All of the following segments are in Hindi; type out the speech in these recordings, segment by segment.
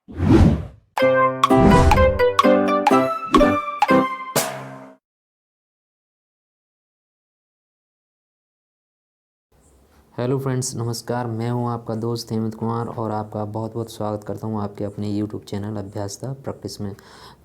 हेलो फ्रेंड्स, नमस्कार। मैं हूं आपका दोस्त हेमंत कुमार और आपका बहुत बहुत स्वागत करता हूं आपके अपने यूट्यूब चैनल अभ्यास द प्रैक्टिस में।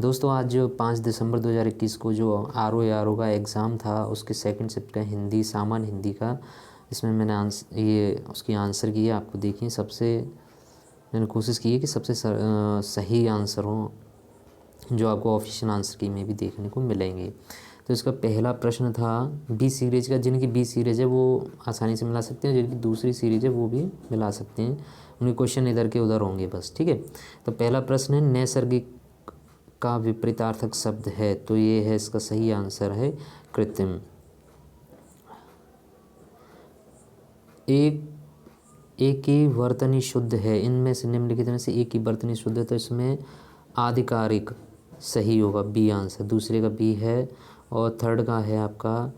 दोस्तों, आज 5 दिसंबर 2021 को जो RO का एग्ज़ाम था, उसके सेकंड शिफ्ट का हिंदी, सामान्य हिंदी का, इसमें मैंने उसकी आंसर की है। आपको देखिए, मैंने कोशिश की है कि सबसे सही आंसर हो, जो आपको ऑफिशियल आंसर की में भी देखने को मिलेंगे। तो इसका पहला प्रश्न था बी सीरीज का। जिनकी बी सीरीज है वो आसानी से मिला सकते हैं, जिनकी दूसरी सीरीज है वो भी मिला सकते हैं। उनके क्वेश्चन इधर के उधर होंगे बस, ठीक है। तो पहला प्रश्न है, नैसर्गिक का विपरीतार्थक शब्द है, तो ये है, इसका सही आंसर है कृत्रिम। एक ही वर्तनी शुद्ध है, इनमें से निम्नलिखित में से एक ही वर्तनी शुद्ध है, तो इसमें आधिकारिक सही होगा, बी आंसर। दूसरे का बी है और थर्ड का है आपका,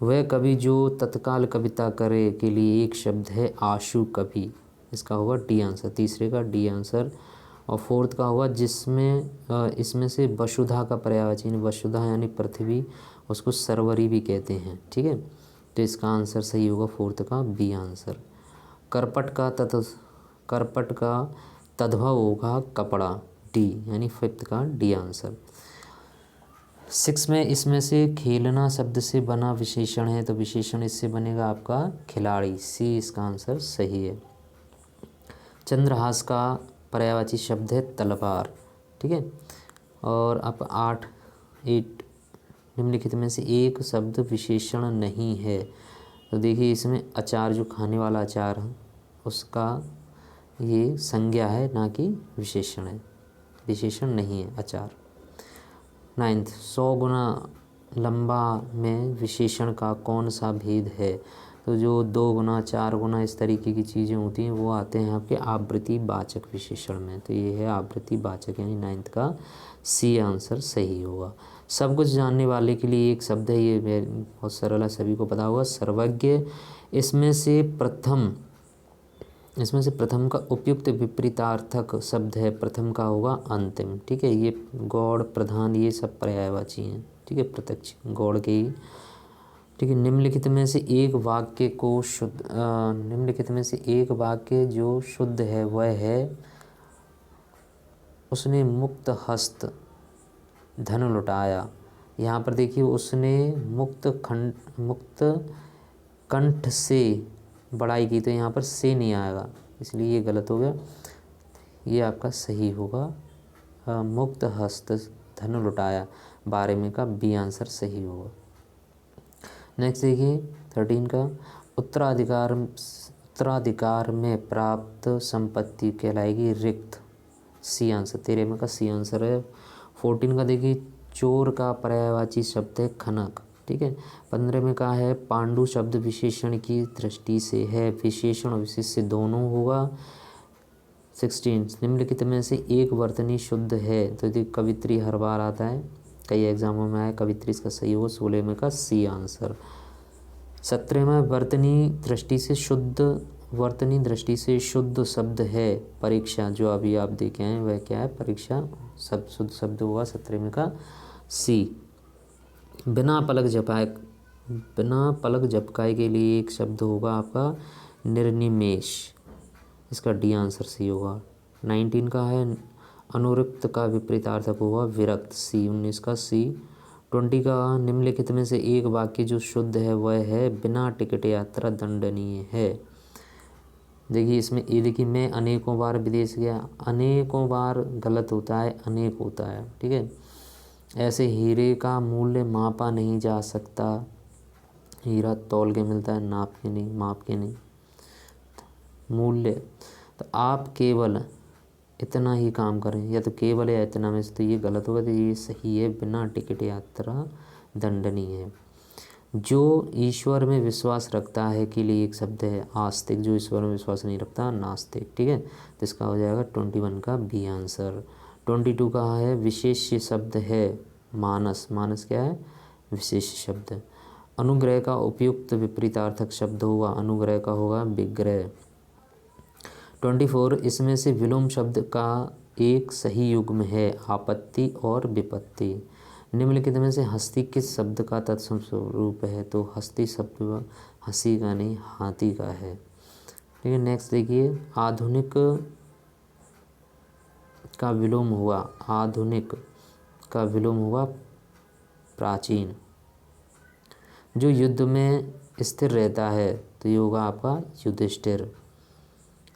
वह कवि जो तत्काल कविता करे के लिए एक शब्द है आशु कवि, इसका होगा डी आंसर। तीसरे का डी आंसर। और फोर्थ का होगा, इसमें से वसुधा का पर्यायवाची, वसुधा यानी पृथ्वी, उसको सरवरी भी कहते हैं, ठीक है। तो इसका आंसर सही होगा फोर्थ का बी आंसर। करपट का तद्भव होगा कपड़ा, डी यानी फिफ्थ का डी आंसर। 6 में, इसमें से खेलना शब्द से बना विशेषण है, तो विशेषण इससे बनेगा आपका खिलाड़ी, सी इसका आंसर सही है। चंद्रहास का पर्यायवाची शब्द है तलवार, ठीक है। और अब 8 निम्नलिखित में से एक शब्द विशेषण नहीं है, तो देखिए इसमें अचार, जो खाने वाला अचार है, उसका ये संज्ञा है, ना कि विशेषण है, विशेषण नहीं है अचार। 9, 100 गुना लंबा में विशेषण का कौन सा भेद है, तो जो 2 गुना 4 गुना इस तरीके की चीज़ें होती हैं वो आते हैं आपके आवृत्ति वाचक विशेषण में, तो ये है आवृत्ति वाचक, यानी 9th का सी आंसर सही होगा। सब कुछ जानने वाले के लिए एक शब्द है, ये बहुत सरल है, सभी को पता होगा, सर्वज्ञ। इसमें से प्रथम का उपयुक्त विपरीतार्थक शब्द है, प्रथम का होगा अंतिम, ठीक है। ये गौड़, प्रधान, ये सब पर्यायवाची हैं, ठीक है, प्रत्यक्ष गौड़ के ही, ठीक है। निम्नलिखित में से एक वाक्य जो शुद्ध है वह है, उसने मुक्त हस्त धन लुटाया। यहाँ पर देखिए, उसने मुक्त कंठ से बड़ाई की, तो यहाँ पर से नहीं आएगा, इसलिए ये गलत हो गया। ये आपका सही होगा, मुक्त हस्त धन लुटाया, बारे में का बी आंसर सही होगा। नेक्स्ट देखिए 13 का, उत्तराधिकार में प्राप्त संपत्ति कहलाएगी रिक्त, सी आंसर। 13 में का सी आंसर है। 14 का देखिए, चोर का पर्यायवाची शब्द है खनक, ठीक है। 15 में कहा है, पांडु शब्द विशेषण की दृष्टि से है, विशेषण और विशेष से दोनों होगा। 16, निम्नलिखित में से एक वर्तनी शुद्ध है, तो यदि कवित्री हर बार आता है, कई एग्जामों में आया कवित्री, इसका सही होगा 16 में का सी आंसर। 17 में, वर्तनी दृष्टि से शुद्ध शब्द है परीक्षा, जो अभी आप देखे हैं वह क्या है, परीक्षा, सब शुद्ध शब्द होगा 17 में का सी। बिना पलक झपकाए के लिए एक शब्द होगा आपका निर्निमेष, इसका डी आंसर सी होगा। 19 का है, अनुरक्त का विपरीतार्थक होगा विरक्त, सी 19 का सी। 20 का, निम्नलिखित में से एक वाक्य जो शुद्ध है वह है, बिना टिकट यात्रा दंडनीय है। देखिए इसमें ये देखिए, मैं अनेकों बार विदेश गया, अनेकों बार गलत होता है, अनेक होता है, ठीक है। ऐसे हीरे का मूल्य मापा नहीं जा सकता, हीरा तौल के मिलता है, नाप के नहीं, माप के नहीं, मूल्य। तो आप केवल इतना ही काम करें, या तो केवल या इतना में से, तो ये गलत होगा, तो ये सही है, बिना टिकट यात्रा दंडनीय है। जो ईश्वर में विश्वास रखता है के लिए एक शब्द है आस्तिक, जो ईश्वर में विश्वास नहीं रखता नास्तिक, ठीक है। तो इसका हो जाएगा 21 का बी आंसर। 22 का है, विशेष शब्द है मानस, मानस क्या है, विशेष शब्द है। अनुग्रह का उपयुक्त विपरीतार्थक शब्द होगा, अनुग्रह का होगा विग्रह। 24, इसमें से विलोम शब्द का एक सही युग्म है आपत्ति और विपत्ति। निम्नलिखित में से हस्ती किस शब्द का तत्सम स्वरूप है? तो हस्ती शब्द हंसी का नहीं हाथी का है। ठीक है, नेक्स्ट देखिए, आधुनिक का विलोम हुआ, आधुनिक का विलोम हुआ प्राचीन। जो युद्ध में स्थिर रहता है तो ये होगा आपका युधिष्ठिर,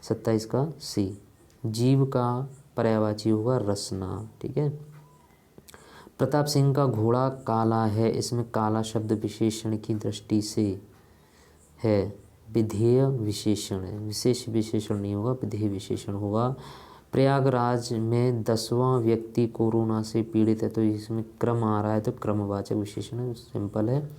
27 का सी। जीव का पर्यायवाची होगा रसना। ठीक है, प्रताप सिंह का घोड़ा काला है, इसमें काला शब्द विशेषण की दृष्टि से है, विधेय विशेषण है, विशेष विशेषण नहीं होगा, विधेय विशेषण होगा। प्रयागराज में 10वां व्यक्ति कोरोना से पीड़ित है, तो इसमें क्रम आ रहा है तो क्रमवाचक विशेषण है, सिंपल है।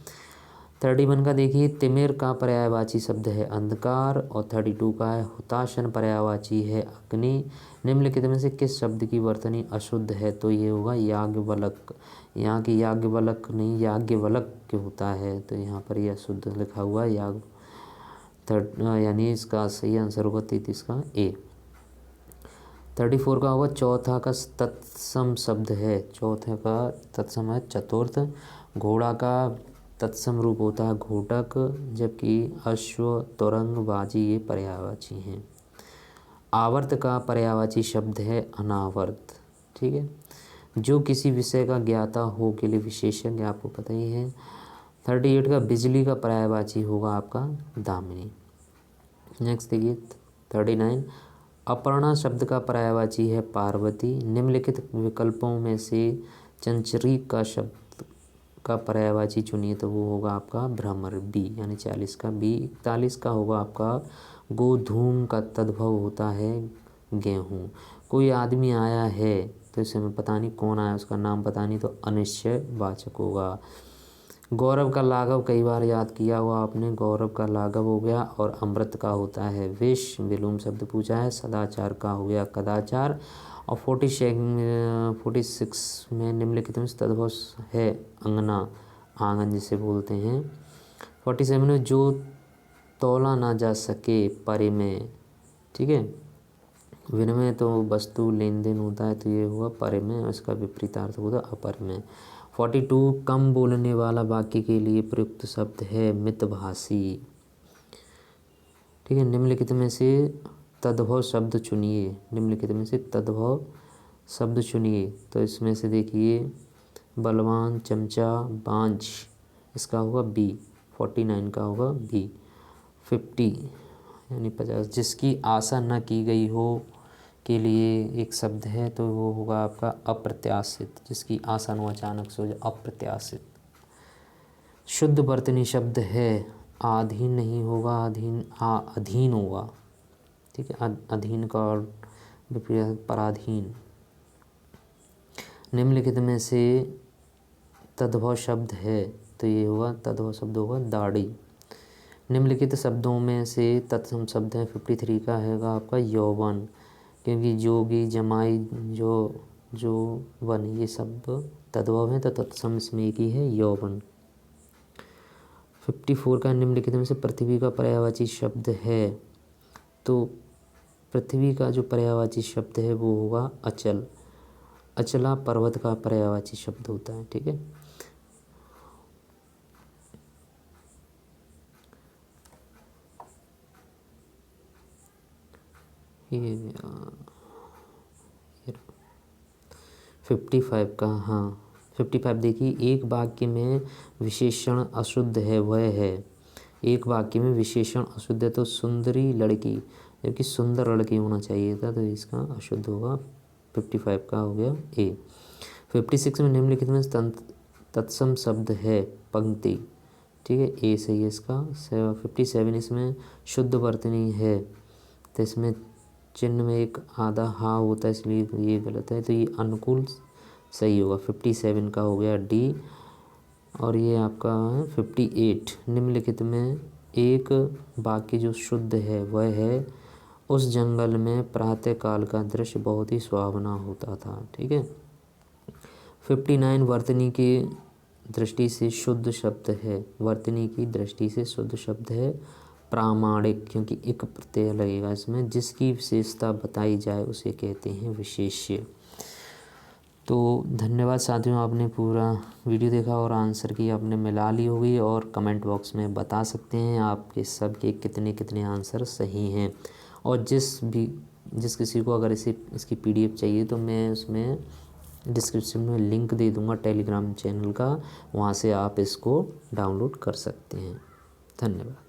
31 का देखिए, तिमिर का पर्यायवाची शब्द है अंधकार, और 32 का है हुताशन पर्यायवाची है अग्नि। निम्नलिखित में से किस शब्द की वर्तनी अशुद्ध है? तो ये होगा याज्ञवल्क। यहाँ की याज्ञवल्क नहीं याज्ञवल्क क्यों होता है, तो यहाँ पर यह अशुद्ध लिखा हुआ है यानी इसका सही आंसर होगा 33 का ए। 34 का होगा चौथा का तत्सम शब्द है, चौथे का तत्सम है चतुर्थ। घोड़ा का तत्सम रूप होता है घोटक, जबकि अश्व तुरंग बाजी ये पर्यायवाची हैं। आवर्त का पर्यायवाची शब्द है अनावर्त। ठीक है, जो किसी विषय का ज्ञाता हो के लिए विशेषज्ञ, आपको पता ही है। 38 का बिजली का पर्यायवाची होगा आपका दामिनी। नेक्स्ट देखिए 39, अपर्णा शब्द का पर्यायवाची है पार्वती। निम्नलिखित विकल्पों में से चंचरीक का शब्द का पर्यायवाची चुनिए, तो वो होगा आपका भ्रमर, बी यानी 40 का बी। 41 का होगा आपका गोधूम का तद्भव होता है गेहूँ। कोई आदमी आया है, तो इसे हमें पता नहीं कौन आया, उसका नाम पता नहीं, तो अनिश्चय वाचक होगा। गौरव का लाघव कई बार याद किया हुआ आपने, गौरव का लाघव हो गया, और अमृत का होता है विष, विलोम शब्द पूछा है। सदाचार का हो गया कदाचार। और 46 में निम्नलिखित में तद्भव है अंगना, आंगन जिसे बोलते हैं। 47 में जो तौला ना जा सके परे में। ठीक है, विनिमय तो वस्तु लेन देन होता है, तो ये हुआ परे में, और इसका विपरीतार्थ होगा अपर में। 42 कम बोलने वाला वाक्य के लिए प्रयुक्त शब्द है मितभाषी। ठीक है, निम्नलिखित में से तद्भव शब्द चुनिए, निम्नलिखित में से तद्भव शब्द चुनिए, तो इसमें से देखिए बलवान, चमचा, बांझ, इसका होगा बी। 49 का होगा बी। 50 यानी 50, जिसकी आशा न की गई हो के लिए एक शब्द है, तो वो होगा आपका अप्रत्याशित, जिसकी आशा न अचानक से हो जाए, अप्रत्याशित। शुद्ध वर्तनी शब्द है आधीन नहीं होगा, अधीन होगा। ठीक है, अधीन का और विपरीत पराधीन। निम्नलिखित में से तद्भव शब्द है, तो ये होगा तद्भव शब्द होगा दाढ़ी। निम्नलिखित शब्दों में से तत्सम शब्द है 53 का हैगा आपका यौवन, क्योंकि जोगी, जमाई, जो वन, ये सब तद्भव है, तो तत्सम इसमें एक ही है यौवन। 54 का निम्नलिखित में से पृथ्वी का पर्यायवाची शब्द है, तो पृथ्वी का जो पर्यायवाची शब्द है वो होगा अचल। अचला पर्वत का पर्यायवाची शब्द होता है। ठीक है, ये 55 का, हाँ 55 देखिए, एक वाक्य में विशेषण अशुद्ध है वह है, एक वाक्य में विशेषण अशुद्ध है, तो सुंदरी लड़की, जबकि सुंदर लड़की होना चाहिए था, तो इसका अशुद्ध होगा। 55 का हो गया ए। 56 में निम्नलिखित में तत्सम शब्द है पंक्ति। ठीक है, ए सही है इसका। 57 इसमें शुद्ध वर्तनी है, तो इसमें चिन्ह में एक आधा हा होता है, इसलिए ये गलत है, तो ये अनुकूल सही होगा। 57 का हो गया डी। और ये आपका 58, निम्नलिखित में एक वाक्य जो शुद्ध है वह है उस जंगल में प्रातःकाल का दृश्य बहुत ही सुहावना होता था। ठीक है, 59 वर्तनी की दृष्टि से शुद्ध शब्द है, वर्तनी की दृष्टि से शुद्ध शब्द है प्रामाणिक, क्योंकि एक प्रत्यय लगेगा इसमें, जिसकी विशेषता बताई जाए उसे कहते हैं विशेष्य। तो धन्यवाद साथियों, आपने पूरा वीडियो देखा और आंसर की आपने मिला ली होगी, और कमेंट बॉक्स में बता सकते हैं आपके सबके कितने कितने आंसर सही हैं। और जिस किसी को अगर इसकी PDF चाहिए तो मैं उसमें डिस्क्रिप्शन में लिंक दे दूँगा टेलीग्राम चैनल का, वहाँ से आप इसको डाउनलोड कर सकते हैं। धन्यवाद।